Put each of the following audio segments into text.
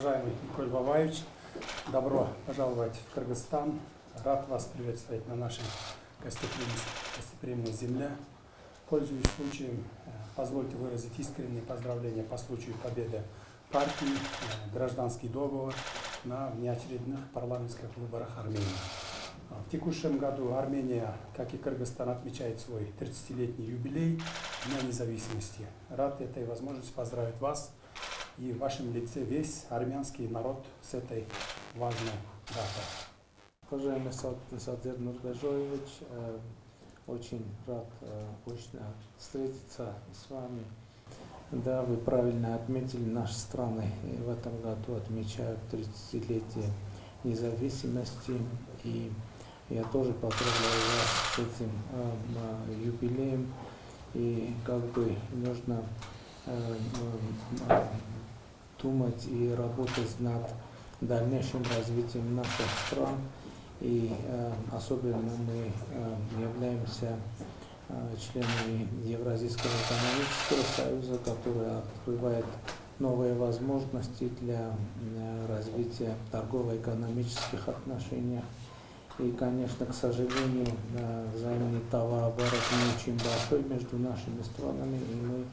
Уважаемый Николь Бабаевич, добро пожаловать в Кыргызстан. Рад вас приветствовать на нашей гостеприимной земле. Пользуясь случаем, позвольте выразить искренние поздравления по случаю победы партии «Гражданский договор» на внеочередных парламентских выборах Армении. В текущем году Армения, как и Кыргызстан, отмечает свой 30-летний юбилей Дня независимости. Рад этой возможности поздравить вас и в вашем лице весь армянский народ с этой важной датой. Уважаемый Садыр Нургажоевич, очень рад очно встретиться с вами. Да, вы правильно отметили, наши страны в этом году отмечают 30-летие независимости, и я тоже поздравляю вас с этим юбилеем, и как бы нужно думать и работать над дальнейшим развитием наших стран. И особенно мы являемся членами Евразийского экономического союза, который открывает новые возможности для развития торгово-экономических отношений. И, конечно, к сожалению, взаимный товарооборот не очень большой между нашими странами, и мы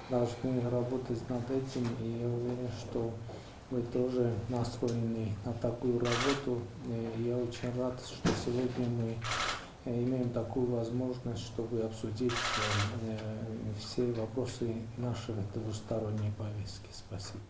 должны работать над этим, и я уверен, что вы тоже настроены на такую работу. И я очень рад, что сегодня мы имеем такую возможность, чтобы обсудить все вопросы нашей двусторонней повестки. Спасибо.